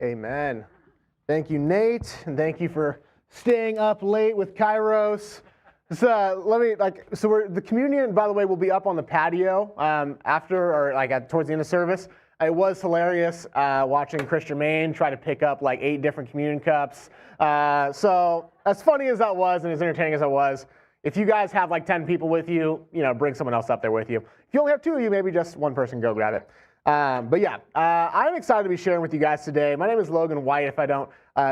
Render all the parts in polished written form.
Amen. Thank you, Nate, and thank you for staying up late with Kairos. The communion, by the way, will be up on the patio after or towards the end of service. It was hilarious watching Chris Germain try to pick up like 8 different communion cups. So as funny as that was and as entertaining as it was, if you guys have like 10 people with you, bring someone else up there with you. If you only have 2 of you, maybe just one person go grab it. I'm excited to be sharing with you guys today. My name is Logan White. If I don't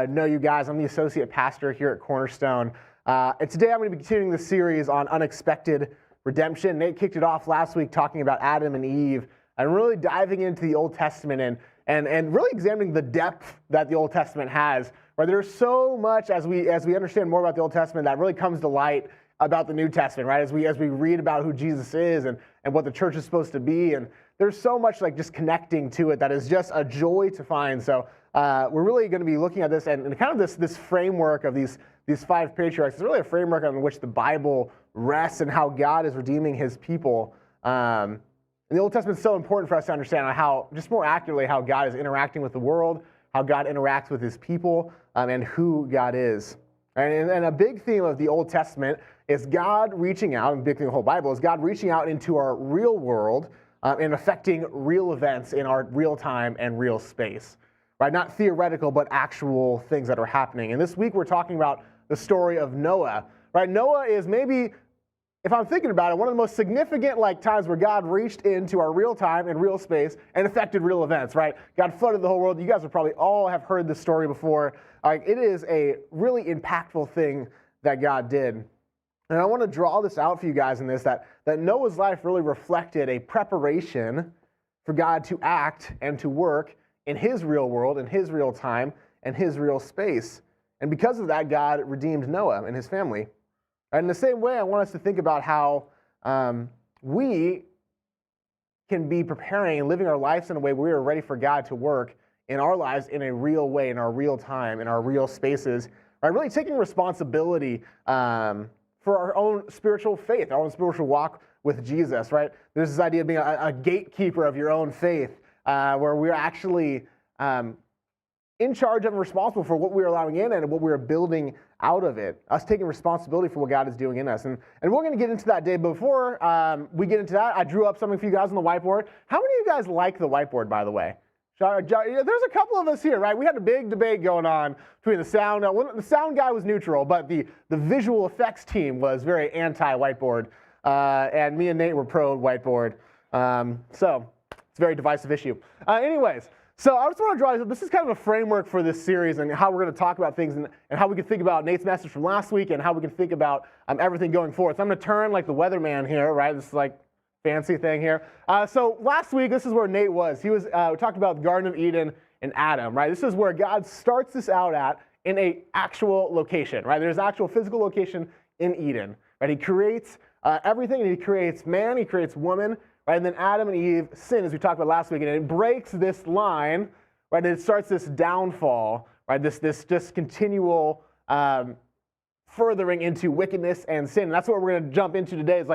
know you guys, I'm the associate pastor here at Cornerstone. And today I'm going to be continuing the series on unexpected redemption. Nate kicked it off last week talking about Adam and Eve and really diving into the Old Testament and really examining the depth that the Old Testament has. Right? There's so much as we understand more about the Old Testament that really comes to light about the New Testament, right? As we read about who Jesus is and what the church is supposed to be, and there's so much like just connecting to it that is just a joy to find. So we're really going to be looking at this and kind of this framework of these 5 patriarchs. It's really a framework on which the Bible rests and how God is redeeming His people. And the Old Testament is so important for us to understand how, just more accurately, how God is interacting with the world, how God interacts with His people, and who God is. And a big theme of the Old Testament is God reaching out, and a big theme of the whole Bible is God reaching out into our real world and affecting real events in our real time and real space. Right? Not theoretical, but actual things that are happening. And this week we're talking about the story of Noah. Right? Noah is maybe, if I'm thinking about it, one of the most significant times where God reached into our real time and real space and affected real events, right? God flooded the whole world. You guys have probably all have heard this story before. It is a really impactful thing that God did. And I want to draw this out for you guys in this, that Noah's life really reflected a preparation for God to act and to work in His real world, in His real time, and His real space. And because of that, God redeemed Noah and his family. And in the same way, I want us to think about how we can be preparing and living our lives in a way where we are ready for God to work in our lives in a real way, in our real time, in our real spaces. Right? Really taking responsibility for our own spiritual faith, our own spiritual walk with Jesus, right? There's this idea of being a gatekeeper of your own faith, where we're actually in charge of and responsible for what we're allowing in and what we're building out of it, us taking responsibility for what God is doing in us. And we're going to get into that day. Before we get into that, I drew up something for you guys on the whiteboard. How many of you guys like the whiteboard, by the way? There's a couple of us here, right? We had a big debate going on between the sound. The sound guy was neutral, but the visual effects team was very anti-whiteboard. And me and Nate were pro-whiteboard. So it's a very divisive issue. Anyways, so I just want to draw this is kind of a framework for this series and how we're going to talk about things and how we can think about Nate's message from last week and how we can think about everything going forward. So I'm going to turn like the weatherman here, right? This is like fancy thing here. So last week, this is where Nate was. We talked about the Garden of Eden and Adam, right? This is where God starts this out at in a actual location, right? There's an actual physical location in Eden, right? He creates everything, and He creates man, He creates woman, right? And then Adam and Eve sin, as we talked about last week, and it breaks this line, right? And it starts this downfall, right? This just continual furthering into wickedness and sin. And that's what we're going to jump into today. It's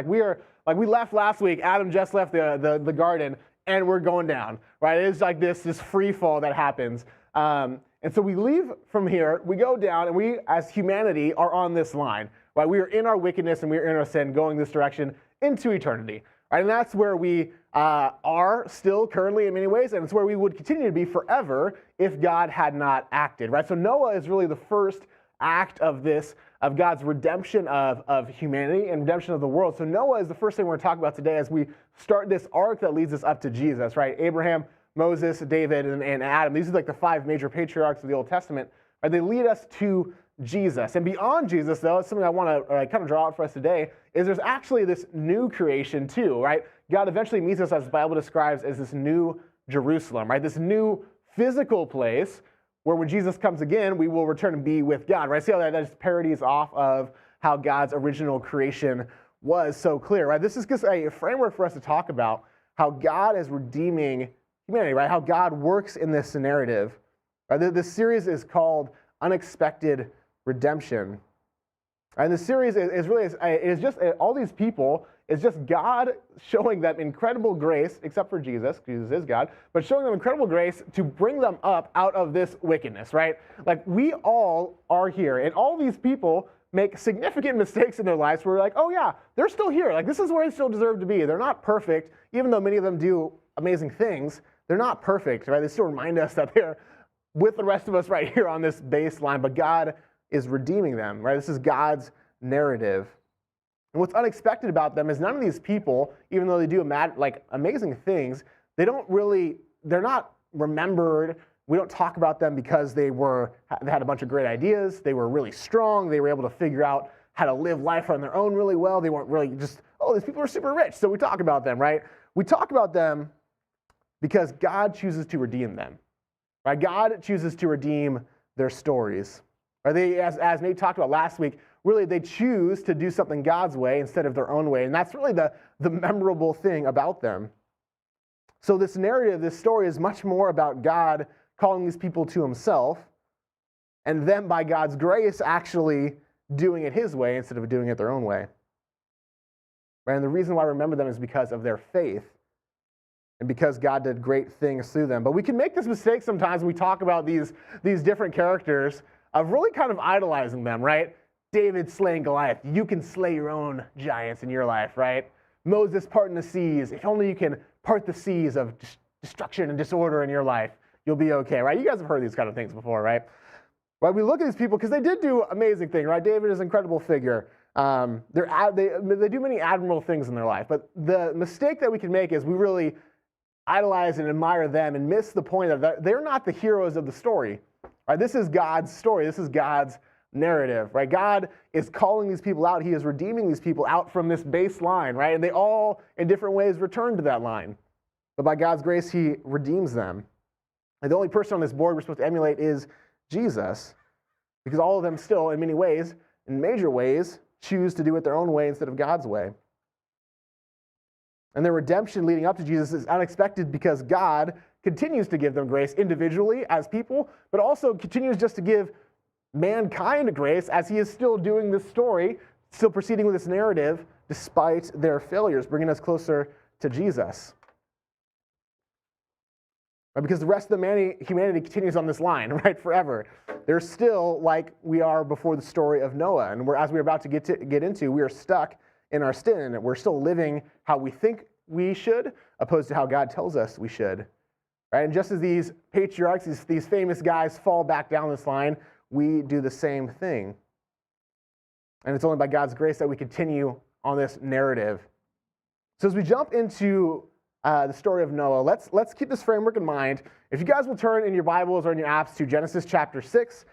we left last week. Adam just left the garden, and we're going down, right? It's like this free fall that happens. And so we leave from here, we go down, and we, as humanity, are on this line, right? We are in our wickedness and we are in our sin, going this direction into eternity, right? And that's where we are still currently in many ways, and it's where we would continue to be forever if God had not acted, right? So Noah is really the first act of God's redemption of humanity and redemption of the world. So Noah is the first thing we're going to talk about today as we start this arc that leads us up to Jesus, right? Abraham, Moses, David, and Adam. These are like the 5 major patriarchs of the Old Testament. Right? They lead us to Jesus. And beyond Jesus, though, it's something I want to kind of draw out for us today, is there's actually this new creation too, right? God eventually meets us, as the Bible describes, as this new Jerusalem, right? This new physical place where when Jesus comes again, we will return and be with God, right? See how that just parodies off of how God's original creation was so clear, right? This is just a framework for us to talk about how God is redeeming humanity, right? How God works in this narrative. Right? This series is called Unexpected Redemption. And the series is really, it is just all these people is just God showing them incredible grace, except for Jesus. Jesus is God, but showing them incredible grace to bring them up out of this wickedness, right? Like, we all are here, and all these people make significant mistakes in their lives where we're like, oh yeah, they're still here. Like, this is where they still deserve to be. They're not perfect, even though many of them do amazing things. They're not perfect, right? They still remind us that they're with the rest of us right here on this baseline, but God is redeeming them, right? This is God's narrative. And what's unexpected about them is none of these people, even though they do amazing things, they're not remembered. We don't talk about them because they had a bunch of great ideas. They were really strong. They were able to figure out how to live life on their own really well. They weren't really just, oh, these people are super rich, so we talk about them, right? We talk about them because God chooses to redeem them, right? God chooses to redeem their stories. Right? They, as Nate talked about last week, really they choose to do something God's way instead of their own way, and that's really the memorable thing about them. So this narrative, this story is much more about God calling these people to himself, and them by God's grace actually doing it his way instead of doing it their own way. Right? And the reason why I remember them is because of their faith and because God did great things through them. But we can make this mistake sometimes when we talk about these different characters of really kind of idolizing them, right? David slaying Goliath. You can slay your own giants in your life, right? Moses parting the seas. If only you can part the seas of destruction and disorder in your life, you'll be okay, right? You guys have heard these kind of things before, right? Right, we look at these people because they did do amazing things, right? David is an incredible figure. They do many admirable things in their life, but the mistake that we can make is we really idolize and admire them and miss the point that they're not the heroes of the story. Right? This is God's story. This is God's narrative, right? God is calling these people out. He is redeeming these people out from this baseline, right? And they all, in different ways, return to that line. But by God's grace, he redeems them. And the only person on this board we're supposed to emulate is Jesus, because all of them still, in many ways, in major ways, choose to do it their own way instead of God's way. And their redemption leading up to Jesus is unexpected because God continues to give them grace individually as people, but also continues just to give mankind grace as he is still doing this story, still proceeding with this narrative despite their failures, bringing us closer to Jesus. Right? Because the rest of the humanity continues on this line, right, forever. They're still like we are before the story of Noah, and as we're about to get into, we are stuck in our sin. We're still living how we think we should, opposed to how God tells us we should. Right? And just as these patriarchs, these famous guys fall back down this line, we do the same thing. And it's only by God's grace that we continue on this narrative. So as we jump into the story of Noah, let's keep this framework in mind. If you guys will turn in your Bibles or in your apps to Genesis chapter 6,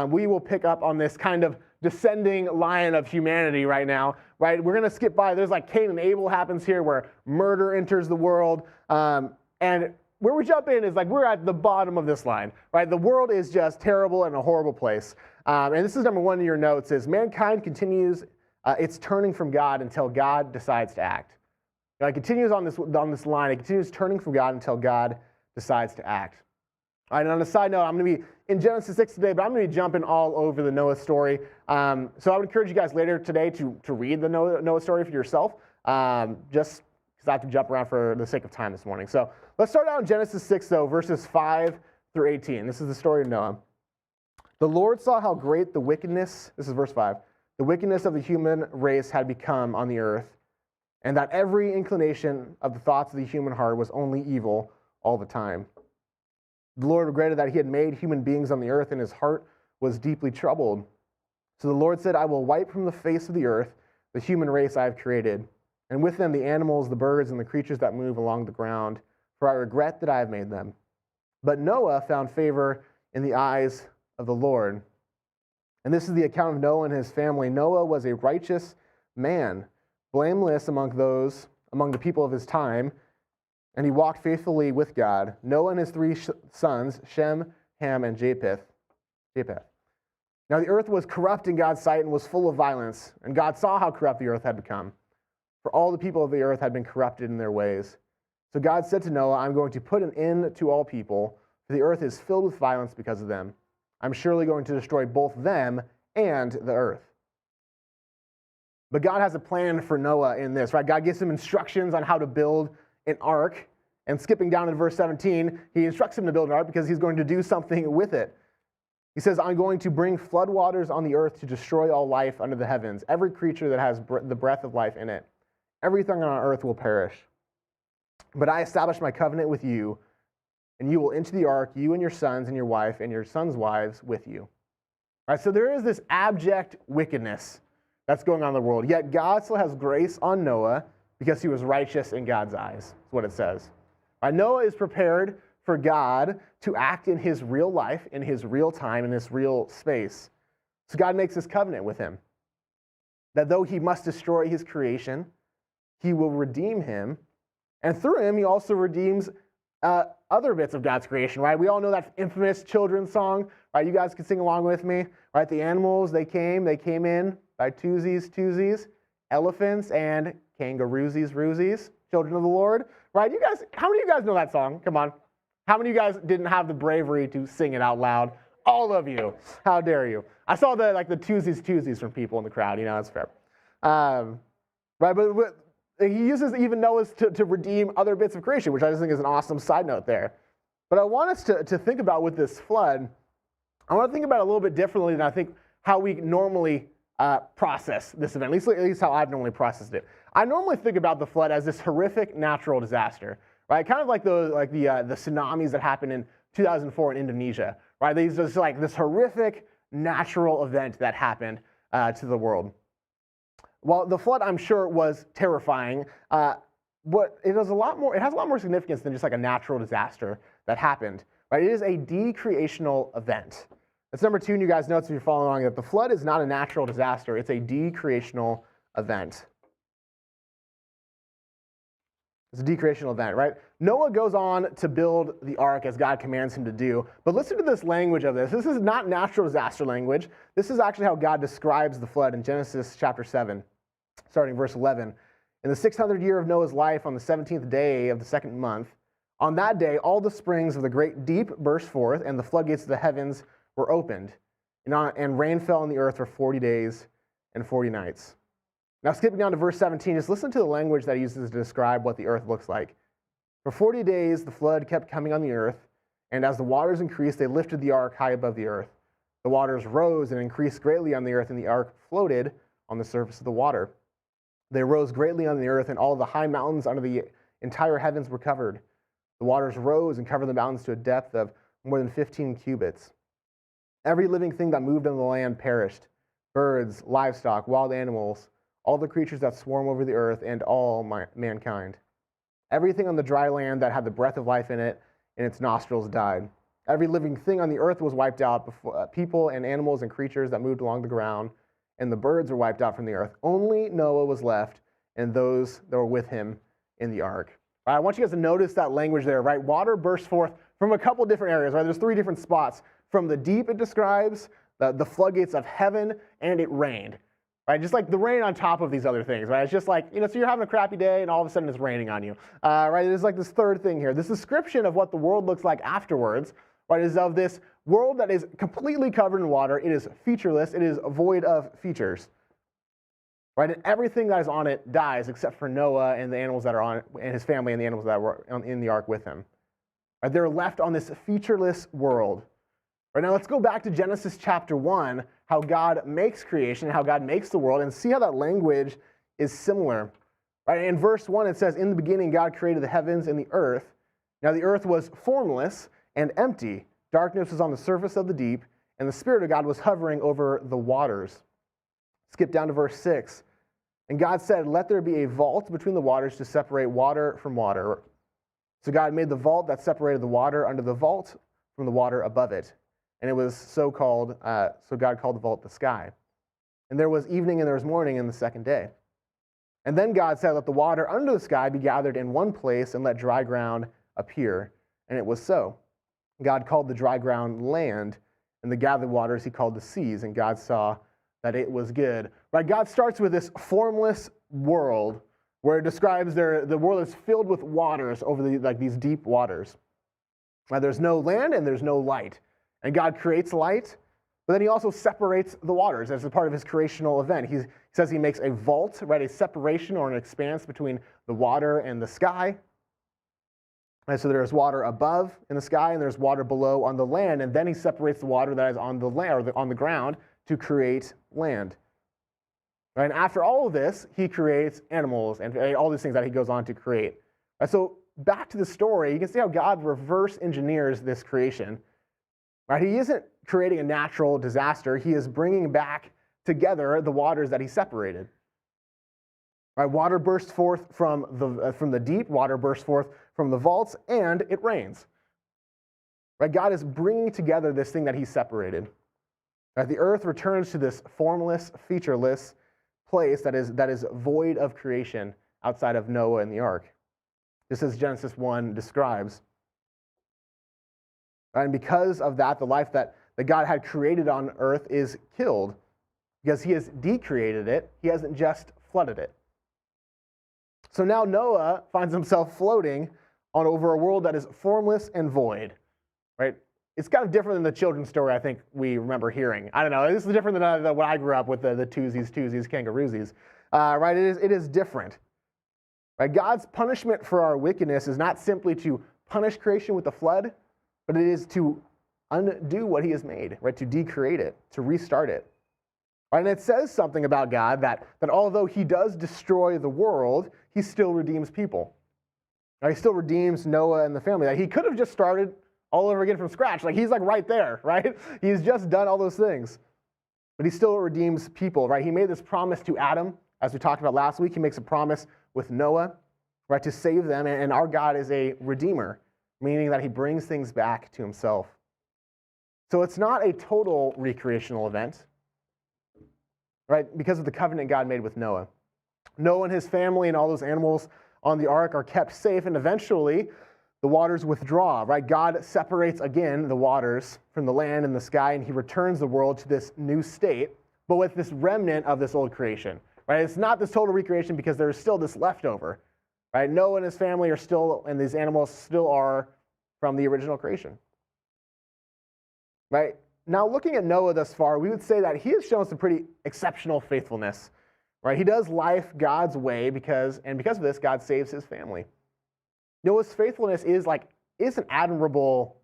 we will pick up on this kind of descending line of humanity right now, right? We're going to skip by, there's like Cain and Abel happens here where murder enters the world, and where we jump in is like we're at the bottom of this line, right? The world is just terrible and a horrible place. And this is number one in your notes, is mankind continues its turning from God until God decides to act. Now, it continues on this line. It continues turning from God until God decides to act. All right, and on a side note, I'm going to be in Genesis 6 today, but I'm going to be jumping all over the Noah story. So I would encourage you guys later today to read the Noah story for yourself, just because I have to jump around for the sake of time this morning. So let's start out in Genesis 6, though, verses 5 through 18. This is the story of Noah. The Lord saw how great the wickedness, this is verse 5, the wickedness of the human race had become on the earth, and that every inclination of the thoughts of the human heart was only evil all the time. The Lord regretted that he had made human beings on the earth, and his heart was deeply troubled. So the Lord said, I will wipe from the face of the earth the human race I have created, and with them the animals, the birds, and the creatures that move along the ground, for I regret that I have made them. But Noah found favor in the eyes of the Lord. And this is the account of Noah and his family. Noah was a righteous man, blameless among the people of his time, and he walked faithfully with God. Noah and his three sons, Shem, Ham, and Japheth. Now the earth was corrupt in God's sight and was full of violence, and God saw how corrupt the earth had become, for all the people of the earth had been corrupted in their ways. So God said to Noah, I'm going to put an end to all people, for the earth is filled with violence because of them. I'm surely going to destroy both them and the earth. But God has a plan for Noah in this, right? God gives him instructions on how to build an ark. And skipping down in verse 17, he instructs him to build an ark because he's going to do something with it. He says, I'm going to bring floodwaters on the earth to destroy all life under the heavens, every creature that has the breath of life in it. Everything on earth will perish. But I establish my covenant with you, and you will enter the ark, you and your sons and your wife and your sons' wives with you. All right, so there is this abject wickedness that's going on in the world. Yet God still has grace on Noah because he was righteous in God's eyes. That's what it says. All right, Noah is prepared for God to act in his real life, in his real time, in this real space. So God makes this covenant with him that though he must destroy his creation, he will redeem him. And through him, he also redeems other bits of God's creation, right? We all know that infamous children's song, right? You guys can sing along with me, right? The animals, they came in by twosies, elephants, and kangaroosies, children of the Lord, right? You guys, how many of you guys know that song? Come on. How many of you guys didn't have the bravery to sing it out loud? All of you. How dare you? I saw the twosies from people in the crowd. You know, that's fair. Right, but he uses even Noah's to redeem other bits of creation, which I just think is an awesome side note there. But I want us to think about with this flood, I want to think about it a little bit differently than I think how we normally process this event, at least how I've normally processed it. I normally think about the flood as this horrific natural disaster, right? Kind of like the tsunamis that happened in 2004 in Indonesia, right? These just like this horrific natural event that happened to the world. Well, the flood, I'm sure, was terrifying, but it has a lot more significance than just like a natural disaster that happened, right? It is a decreational event. That's number 2 in you guys' notes if you're following along, that the flood is not a natural disaster, it's a decreational event. It's a decreational event, right? Noah goes on to build the ark as God commands him to do. But listen to this language of this. This is not natural disaster language. This is actually how God describes the flood in Genesis chapter 7, starting verse 11. In the 600th year of Noah's life, on the 17th day of the second month, on that day all the springs of the great deep burst forth, and the floodgates of the heavens were opened. And rain fell on the earth for 40 days and 40 nights. Now, skipping down to verse 17, just listen to the language that he uses to describe what the earth looks like. For 40 days, the flood kept coming on the earth, and as the waters increased, they lifted the ark high above the earth. The waters rose and increased greatly on the earth, and the ark floated on the surface of the water. They rose greatly on the earth, and all the high mountains under the entire heavens were covered. The waters rose and covered the mountains to a depth of more than 15 cubits. Every living thing that moved on the land perished, birds, livestock, wild animals, all the creatures that swarm over the earth, and all mankind. Everything on the dry land that had the breath of life in it, in its nostrils, died. Every living thing on the earth was wiped out, before, people and animals and creatures that moved along the ground, and the birds were wiped out from the earth. Only Noah was left, and those that were with him in the ark. All right, I want you guys to notice that language there, right? Water burst forth from a couple different areas, right? There's 3 different spots. From the deep, it describes the floodgates of heaven, and it rained. Right, just like the rain on top of these other things, right? It's just like, so you're having a crappy day and all of a sudden it's raining on you, right? There's like this third thing here. This description of what the world looks like afterwards, right, is of this world that is completely covered in water. It is featureless. It is void of features, right? And everything that is on it dies except for Noah and the animals that are on it, and his family and the animals that were in the ark with him. Right, they're left on this featureless world. Right, now let's go back to Genesis chapter 1, how God makes creation, how God makes the world, and see how that language is similar. Right, in verse 1 it says, in the beginning God created the heavens and the earth. Now the earth was formless and empty. Darkness was on the surface of the deep, and the Spirit of God was hovering over the waters. Skip down to verse 6. And God said, let there be a vault between the waters to separate water from water. So God made the vault that separated the water under the vault from the water above it. And it was so God called the vault the sky. And there was evening and there was morning in the second day. And then God said, let the water under the sky be gathered in one place, and let dry ground appear. And it was so. God called the dry ground land, and the gathered waters he called the seas. And God saw that it was good. Right? God starts with this formless world where it describes the world is filled with waters over these deep waters. Now, there's no land and there's no light. And God creates light, But then he also separates the waters as a part of his creational event. He says he makes a vault, right, a separation or an expanse between the water and the sky. And so there's water above in the sky and there's water below on the land. And then he separates the water that is on the land or on the ground to create land. Right? And after all of this, he creates animals and all these things that he goes on to create. Right? So back to the story, you can see how God reverse engineers this creation. Right? He isn't creating a natural disaster. He is bringing back together the waters that he separated. Right? Water bursts forth from the deep. Water bursts forth from the vaults, and it rains. Right? God is bringing together this thing that he separated. Right? The earth returns to this formless, featureless place that is void of creation outside of Noah and the ark, just as Genesis 1 describes. And because of that, the life that God had created on earth is killed because he has decreated it. He hasn't just flooded it. So now Noah finds himself floating on over a world that is formless and void, right? It's kind of different than the children's story I think we remember hearing. I don't know. This is different than what I grew up with, the twosies, kangaroosies. Right? It is different. Right? God's punishment for our wickedness is not simply to punish creation with the flood, but it is to undo what he has made, right? To decreate it, to restart it. Right? And it says something about God that although he does destroy the world, he still redeems people. Right? He still redeems Noah and the family. Like, he could have just started all over again from scratch. Like, he's like right there, right? He's just done all those things. But he still redeems people, right? He made this promise to Adam, as we talked about last week. He makes a promise with Noah, right, to save them. And our God is a redeemer, meaning that he brings things back to himself. So it's not a total recreational event, right? Because of the covenant God made with Noah. Noah and his family and all those animals on the ark are kept safe, and eventually the waters withdraw, right? God separates again the waters from the land and the sky, and he returns the world to this new state, but with this remnant of this old creation, right? It's not this total recreation because there's still this leftover, right? Noah and his family are still, and these animals still are from the original creation, right? Now, looking at Noah thus far, we would say that he has shown some pretty exceptional faithfulness, right? He does life God's way because of this, God saves his family. Noah's faithfulness is an admirable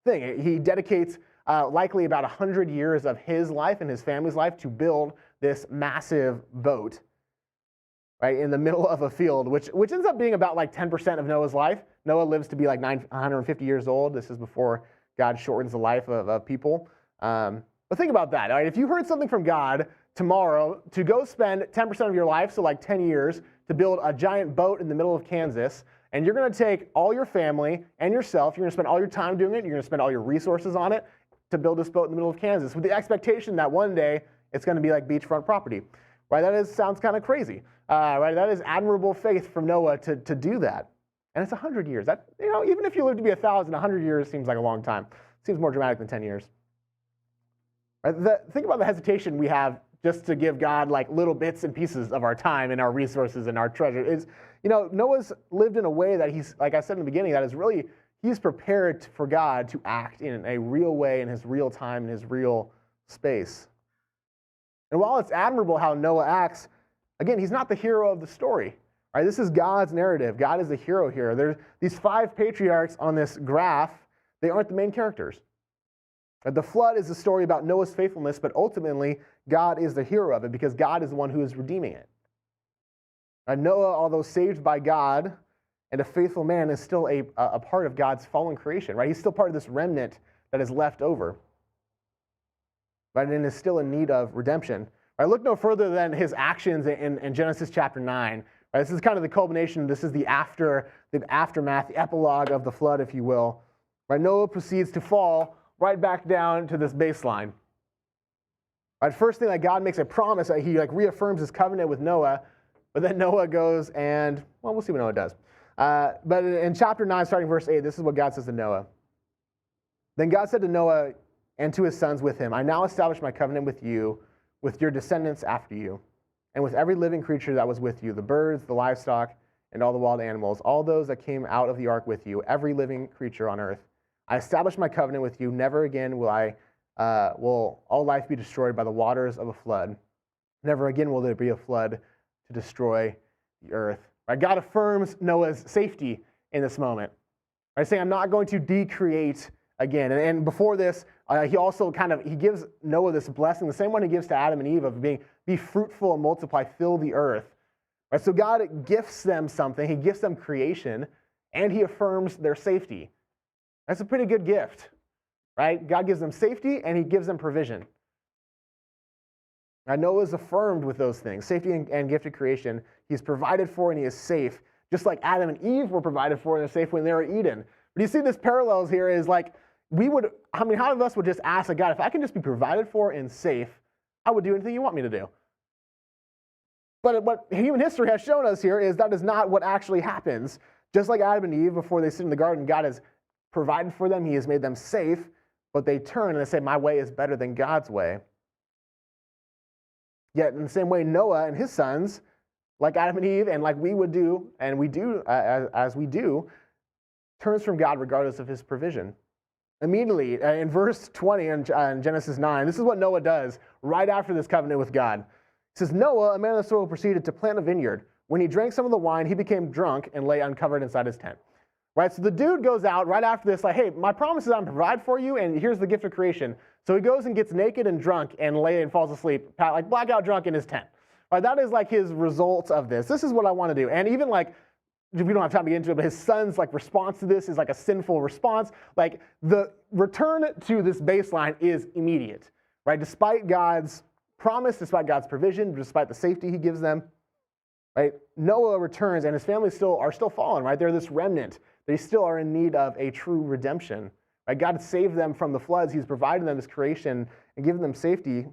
thing. He dedicates likely about 100 years of his life and his family's life to build this massive boat, right, in the middle of a field, which ends up being about 10% of Noah's life. Noah lives to be 150 years old. This is before God shortens the life of people. But think about that. Right? If you heard something from God tomorrow to go spend 10% of your life, so 10 years, to build a giant boat in the middle of Kansas, and you're going to take all your family and yourself, you're going to spend all your time doing it, you're going to spend all your resources on it to build this boat in the middle of Kansas with the expectation that one day it's going to be like beachfront property. Right? That sounds kind of crazy. Right? That is admirable faith from Noah to do that. And it's 100 years. That, even if you live to be 1,000, 100 years seems like a long time. Seems more dramatic than 10 years. Right? Think about the hesitation we have just to give God little bits and pieces of our time and our resources and our treasure. Noah's lived in a way that he's, like I said in the beginning, that is really, he's prepared for God to act in a real way in his real time, in his real space. And while it's admirable how Noah acts, again, he's not the hero of the story. Right? This is God's narrative. God is the hero here. There's these 5 patriarchs on this graph. They aren't the main characters. The flood is a story about Noah's faithfulness, but ultimately, God is the hero of it because God is the one who is redeeming it. Noah, although saved by God and a faithful man, is still a part of God's fallen creation. Right? He's still part of this remnant that is left over. Right? And is still in need of redemption. Right? Look no further than his actions in Genesis chapter 9. Right? This is kind of the culmination. This is the aftermath, the epilogue of the flood, if you will. Right? Noah proceeds to fall right back down to this baseline. Right? First thing, God makes a promise that he reaffirms his covenant with Noah, but then Noah goes and, well, we'll see what Noah does. But in chapter 9, starting verse 8, this is what God says to Noah. Then God said to Noah and to his sons with him, I now establish my covenant with you, with your descendants after you, and with every living creature that was with you, the birds, the livestock, and all the wild animals, all those that came out of the ark with you, every living creature on earth. I establish my covenant with you. Never again will I will all life be destroyed by the waters of a flood. Never again will there be a flood to destroy the earth. Right? God affirms Noah's safety in this moment. Right? Saying, I'm not going to decreate again. And before this, he also he gives Noah this blessing, the same one he gives to Adam and Eve of being, be fruitful and multiply, fill the earth. Right? So God gifts them something. He gifts them creation, and he affirms their safety. That's a pretty good gift. Right? God gives them safety, and he gives them provision. Now, Noah is affirmed with those things, safety and gifted creation. He's provided for, and he is safe, just like Adam and Eve were provided for and they're safe when they were Eden. But you see this parallels here is like, how many of us would just ask God, if I can just be provided for and safe, I would do anything you want me to do. But what human history has shown us here is that is not what actually happens. Just like Adam and Eve, before they sit in the garden, God has provided for them, he has made them safe, but they turn and they say, my way is better than God's way. Yet in the same way, Noah and his sons, like Adam and Eve, and like we would do, and we do as we do, turns from God regardless of his provision. Immediately, in verse 20 in Genesis 9, this is what Noah does right after this covenant with God. It says, Noah, a man of the soil, proceeded to plant a vineyard. When he drank some of the wine, he became drunk and lay uncovered inside his tent. Right, so the dude goes out right after this, like, hey, my promise is I'm going to provide for you, and here's the gift of creation. So he goes and gets naked and drunk and falls asleep, like blackout drunk in his tent. Right, that is like his results of this. This is what I want to do. And even like, we don't have time to get into it, but his son's like response to this is like a sinful response. Like the return to this baseline is immediate, right? Despite God's promise, despite God's provision, despite the safety he gives them, right? Noah returns and his family are still fallen, right? They're this remnant. They still are in need of a true redemption. Right? God saved them from the floods. He's provided them this creation and given them safety.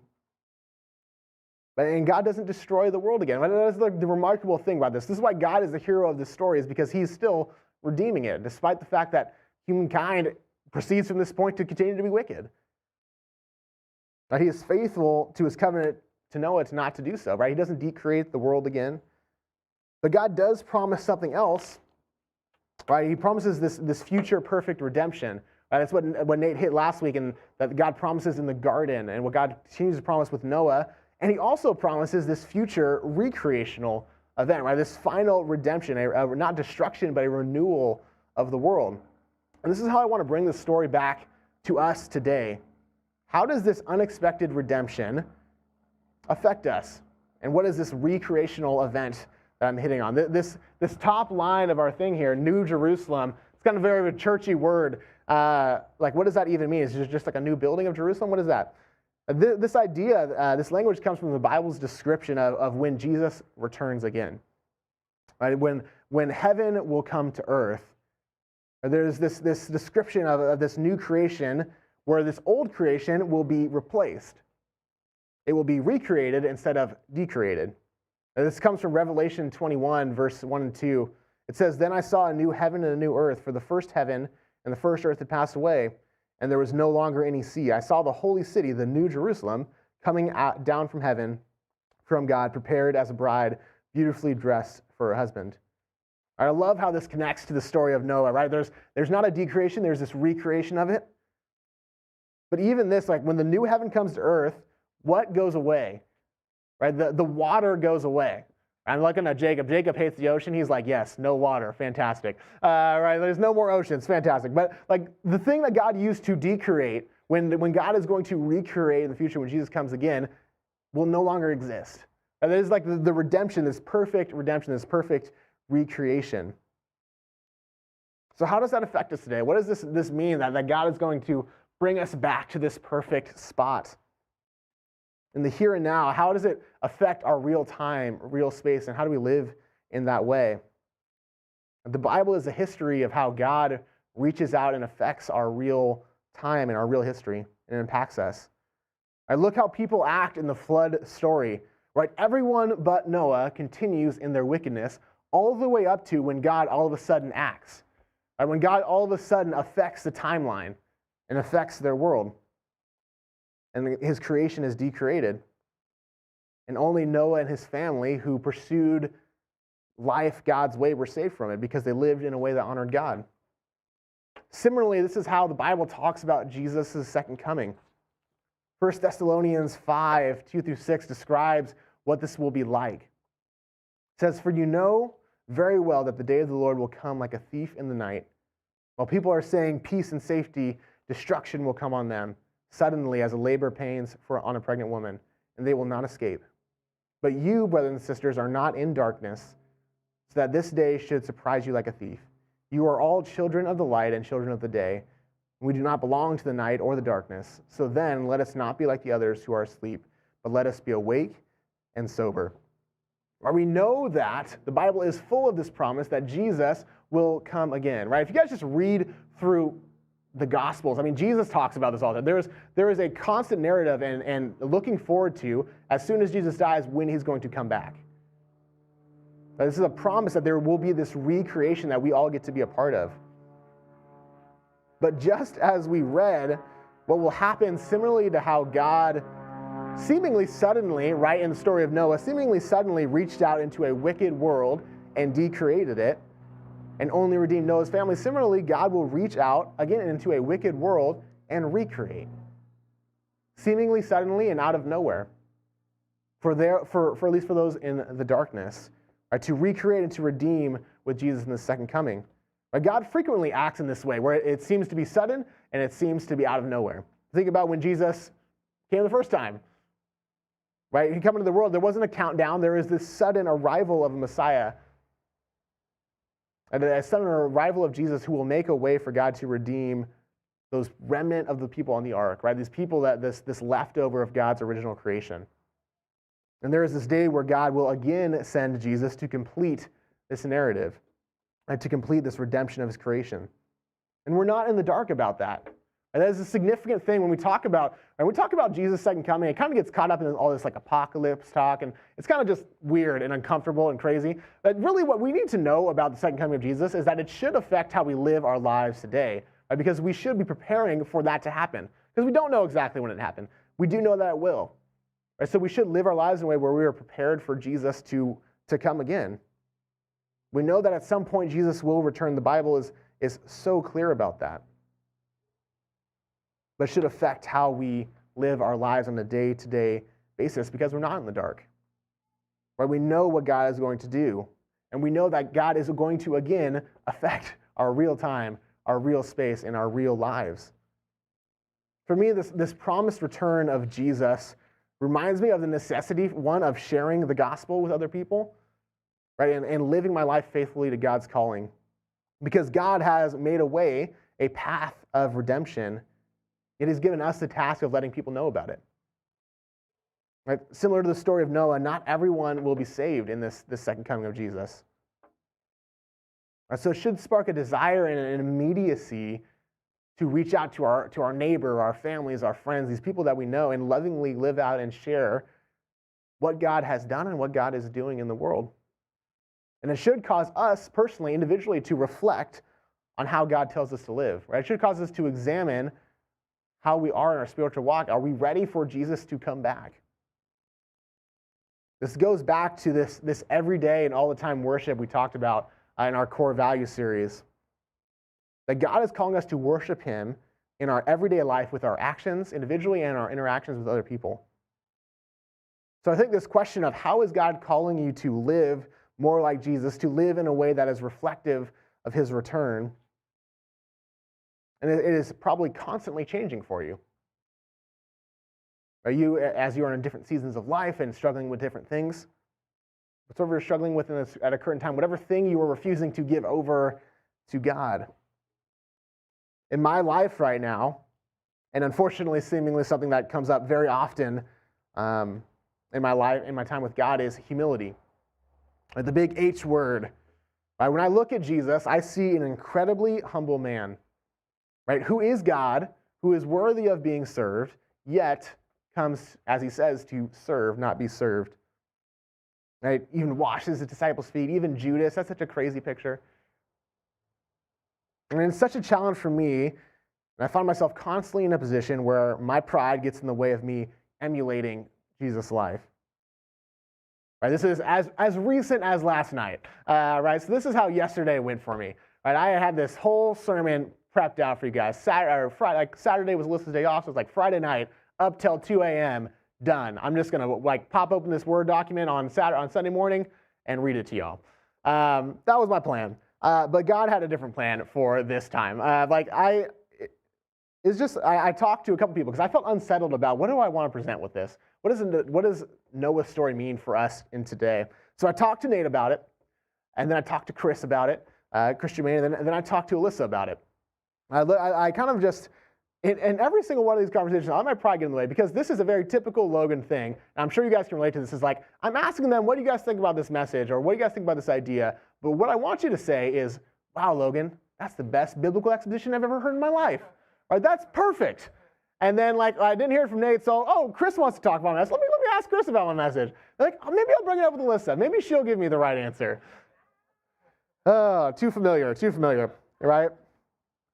And God doesn't destroy the world again. Right? That's the remarkable thing about this. This is why God is the hero of this story, is because he's still redeeming it, despite the fact that humankind proceeds from this point to continue to be wicked. Right? He is faithful to his covenant to Noah to not to do so. Right? He doesn't decreate the world again. But God does promise something else. Right? He promises this future perfect redemption. Right? That's what Nate hit last week, and that God promises in the garden, and what God continues to promise with Noah. And he also promises this future recreational event, right? This final redemption, not destruction, but a renewal of the world. And this is how I want to bring this story back to us today. How does this unexpected redemption affect us? And what is this recreational event that I'm hitting on? This top line of our thing here, New Jerusalem, it's kind of a very churchy word. Like, what does that even mean? Is it just like a new building of Jerusalem? What is that? This idea, this language comes from the Bible's description of when Jesus returns again. Right? When heaven will come to earth, there's this description of this new creation where this old creation will be replaced. It will be recreated instead of decreated. This comes from Revelation 21, verse 1 and 2. It says, Then I saw a new heaven and a new earth, for the first heaven and the first earth had passed away, and there was no longer any sea. I saw the holy city, the New Jerusalem, coming down from heaven from God, prepared as a bride, beautifully dressed for her husband. I love how this connects to the story of Noah, right? There's not a decreation, there's this recreation of it. But even this, like when the new heaven comes to earth, what goes away? Right? The water goes away. I'm looking at Jacob. Jacob hates the ocean. He's like, yes, no water. Fantastic. Right? There's no more oceans. Fantastic. But like the thing that God used to decreate, when God is going to recreate in the future when Jesus comes again, will no longer exist. And there's like the redemption, this perfect redemption, this perfect recreation. So how does that affect us today? What does this mean that God is going to bring us back to this perfect spot? In the here and now, how does it affect our real time, real space, and how do we live in that way? The Bible is a history of how God reaches out and affects our real time and our real history, and it impacts us. Right, look how people act in the flood story. Right? Everyone but Noah continues in their wickedness all the way up to when God all of a sudden acts. Right? When God all of a sudden affects the timeline and affects their world. And his creation is decreated. And only Noah and his family who pursued life God's way were saved from it because they lived in a way that honored God. Similarly, this is how the Bible talks about Jesus' second coming. 1 Thessalonians 5, 2 through 6 describes what this will be like. It says, "For you know very well that the day of the Lord will come like a thief in the night. While people are saying peace and safety, destruction will come on them suddenly as a labor pains on a pregnant woman, and they will not escape. But you, brothers and sisters, are not in darkness, so that this day should surprise you like a thief. You are all children of the light and children of the day. We do not belong to the night or the darkness. So then let us not be like the others who are asleep, but let us be awake and sober." Or we know that the Bible is full of this promise that Jesus will come again, right? If you guys just read through the Gospels, I mean, Jesus talks about this all the time. There is a constant narrative and looking forward to, as soon as Jesus dies, when he's going to come back. This is a promise that there will be this recreation that we all get to be a part of. But just as we read, what will happen similarly to how God seemingly suddenly, right in the story of Noah, seemingly suddenly reached out into a wicked world and decreated it and only redeemed Noah's family, similarly, God will reach out again into a wicked world and recreate. Seemingly suddenly and out of nowhere. For at least for those in the darkness, right, to recreate and to redeem with Jesus in the second coming. But God frequently acts in this way, where it seems to be sudden and it seems to be out of nowhere. Think about when Jesus came the first time. Right? He came into the world, there wasn't a countdown. There is this sudden arrival of a Messiah. And a sudden arrival of Jesus who will make a way for God to redeem those remnant of the people on the ark, right? These people, this leftover of God's original creation. And there is this day where God will again send Jesus to complete this narrative and to complete this redemption of his creation. And we're not in the dark about that. And that is a significant thing when we talk about Jesus' second coming. It kind of gets caught up in all this like apocalypse talk, and it's kind of just weird and uncomfortable and crazy. But really what we need to know about the second coming of Jesus is that it should affect how we live our lives today, right? Because we should be preparing for that to happen. Because we don't know exactly when it happened. We do know that it will. Right? So we should live our lives in a way where we are prepared for Jesus to come again. We know that at some point Jesus will return. The Bible is so clear about that. But should affect how we live our lives on a day-to-day basis because we're not in the dark. Right? We know what God is going to do, and we know that God is going to, again, affect our real time, our real space, and our real lives. For me, this promised return of Jesus reminds me of the necessity, one, of sharing the gospel with other people, right, and living my life faithfully to God's calling. Because God has made a way, a path of redemption. It has given us the task of letting people know about it. Right? Similar to the story of Noah, not everyone will be saved in this second coming of Jesus. Right? So it should spark a desire and an immediacy to reach out to our neighbor, our families, our friends, these people that we know, and lovingly live out and share what God has done and what God is doing in the world. And it should cause us personally, individually, to reflect on how God tells us to live. Right? It should cause us to examine how we are in our spiritual walk. Are we ready for Jesus to come back? This goes back to this everyday and all the time worship we talked about in our core value series. That God is calling us to worship him in our everyday life with our actions individually and our interactions with other people. So I think this question of how is God calling you to live more like Jesus, to live in a way that is reflective of his return, and it is probably constantly changing for you. Are you, as you are in different seasons of life and struggling with different things, whatever you're struggling with at a current time, whatever thing you are refusing to give over to God. In my life right now, and unfortunately seemingly something that comes up very often in my life, in my time with God, is humility. The big H word. Right? When I look at Jesus, I see an incredibly humble man. Right? Who is God, who is worthy of being served, yet comes, as he says, to serve, not be served. Right? Even washes the disciples' feet, even Judas. That's such a crazy picture. And it's such a challenge for me, and I find myself constantly in a position where my pride gets in the way of me emulating Jesus' life. Right? This is as recent as last night. Right? So this is how yesterday went for me. Right? I had this whole sermon prepped out for you guys. Saturday was Alyssa's day off, so it's like Friday night. up till 2 a.m., done. I'm just going to like pop open this Word document on Sunday morning and read it to y'all. That was my plan. But God had a different plan for this time. I talked to a couple people because I felt unsettled about what do I want to present with this? What does Noah's story mean for us in today? So I talked to Nate about it, and then I talked to Chris about it, Christian Maine, and then I talked to Alyssa about it. I kind of just, in every single one of these conversations, I might probably get in the way because this is a very typical Logan thing. And I'm sure you guys can relate to this. Is like, I'm asking them, what do you guys think about this message? Or what do you guys think about this idea? But what I want you to say is, wow, Logan, that's the best biblical exposition I've ever heard in my life. Right, that's perfect. And then like I didn't hear it from Nate, so Chris wants to talk about my message. Let me ask Chris about my message. Like maybe I'll bring it up with Alyssa. Maybe she'll give me the right answer. Too familiar, right?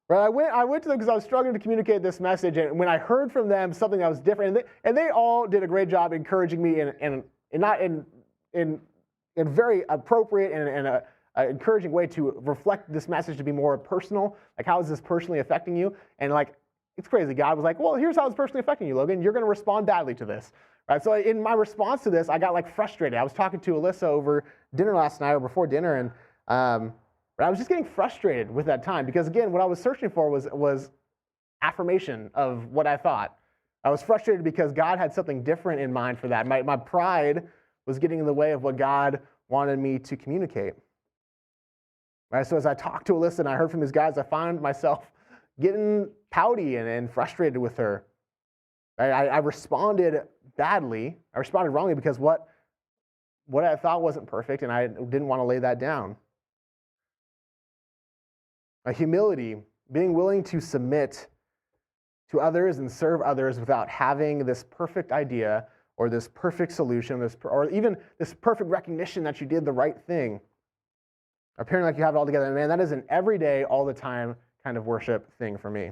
Right. I went to them because I was struggling to communicate this message, and when I heard from them something that was different, and they all did a great job encouraging me in very appropriate and a encouraging way to reflect this message to be more personal. Like, how is this personally affecting you? And like, it's crazy. God was like, well, here's how it's personally affecting you, Logan. You're going to respond badly to this. Right? So in my response to this, I got like frustrated. I was talking to Alyssa over dinner last night or before dinner, and I was just getting frustrated with that time because, again, what I was searching for was affirmation of what I thought. I was frustrated because God had something different in mind for that. My pride was getting in the way of what God wanted me to communicate. Right, so as I talked to Alyssa and I heard from these guys, I found myself getting pouty and frustrated with her. Right, I responded badly. I responded wrongly because what I thought wasn't perfect, and I didn't want to lay that down. Humility, being willing to submit to others and serve others without having this perfect idea or this perfect solution, or even this perfect recognition that you did the right thing. Appearing like you have it all together. And man, that is an everyday, all the time kind of worship thing for me.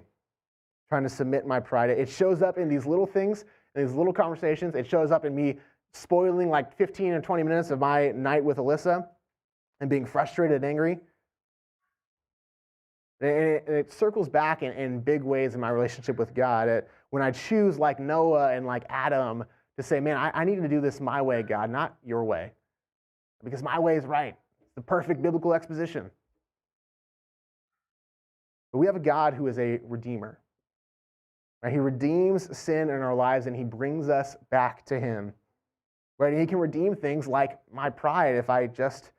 Trying to submit my pride. It shows up in these little things, in these little conversations. It shows up in me spoiling like 15 or 20 minutes of my night with Alyssa and being frustrated and angry. And it circles back in big ways in my relationship with God. When I choose like Noah and like Adam to say, man, I need to do this my way, God, not your way. Because my way is right. The perfect biblical exposition. But we have a God who is a redeemer. Right? He redeems sin in our lives and he brings us back to him. Right? And he can redeem things like my pride if I just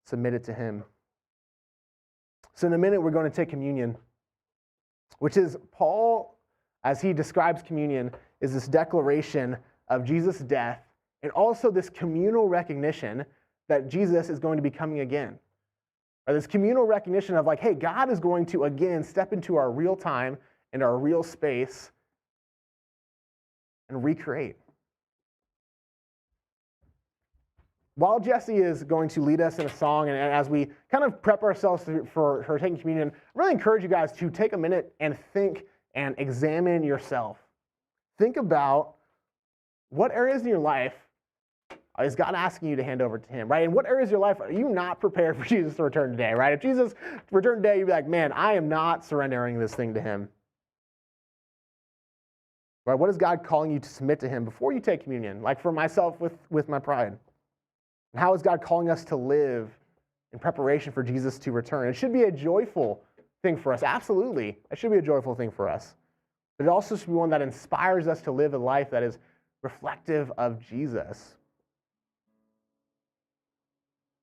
submit it to him. So in a minute, we're going to take communion, which is Paul, as he describes communion, is this declaration of Jesus' death and also this communal recognition that Jesus is going to be coming again. Or this communal recognition of like, hey, God is going to again step into our real time and our real space and recreate. While Jesse is going to lead us in a song, and as we kind of prep ourselves for her taking communion, I really encourage you guys to take a minute and think and examine yourself. Think about what areas in your life is God asking you to hand over to him, right? In what areas of your life are you not prepared for Jesus to return today, right? If Jesus returned today, you'd be like, man, I am not surrendering this thing to him. Right? What is God calling you to submit to him before you take communion? Like for myself with my pride. And how is God calling us to live in preparation for Jesus to return? It should be a joyful thing for us. Absolutely. It should be a joyful thing for us. But it also should be one that inspires us to live a life that is reflective of Jesus.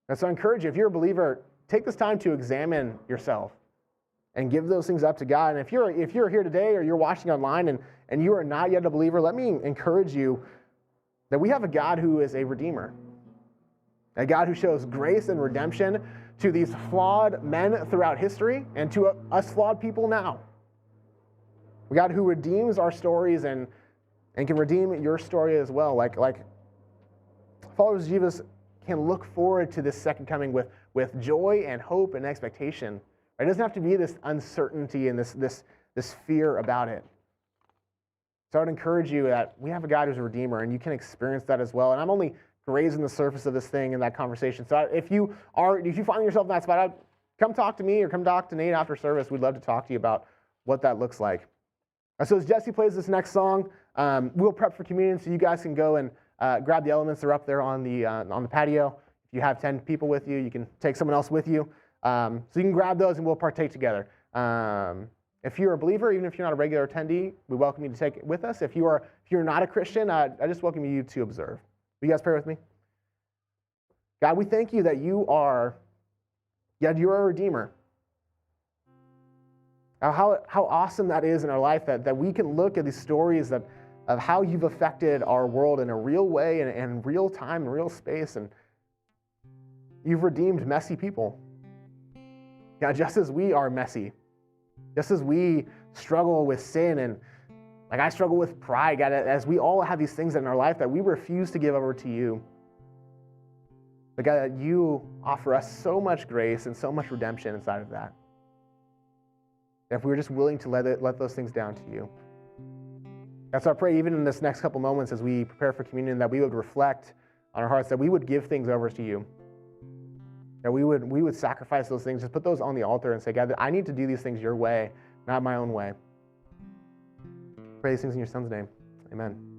And so I encourage you, if you're a believer, take this time to examine yourself and give those things up to God. And if you're here today or you're watching online and you are not yet a believer, let me encourage you that we have a God who is a redeemer, a God who shows grace and redemption to these flawed men throughout history and to us flawed people now. A God who redeems our stories and can redeem your story as well. Like followers of Jesus can look forward to this second coming with joy and hope and expectation. It doesn't have to be this uncertainty and this fear about it. So I would encourage you that we have a God who's a redeemer, and you can experience that as well. And I'm only grazing the surface of this thing in that conversation. So if you find yourself in that spot, come talk to me or come talk to Nate after service. We'd love to talk to you about what that looks like. So as Jesse plays this next song, We'll prep for communion, so you guys can go and grab the elements. They're up there on the patio. If you have 10 people with you, you can take someone else with you. So you can grab those and we'll partake together. If you're a believer, even if you're not a regular attendee, we welcome you to take it with us. If you're not a Christian, I just welcome you to observe. Will you guys pray with me? God, we thank you that you're a redeemer. How awesome that is in our life that we can look at these stories of how you've affected our world in a real way and in real time and real space. And you've redeemed messy people. God, just as we are messy, just as we struggle with sin and like I struggle with pride, God, as we all have these things in our life that we refuse to give over to you. But God, you offer us so much grace and so much redemption inside of that. If we were just willing to let those things down to you. And so I pray even in this next couple moments as we prepare for communion that we would reflect on our hearts, that we would give things over to you. That we would sacrifice those things, just put those on the altar and say, God, I need to do these things your way, not my own way. Pray these things in your son's name. Amen.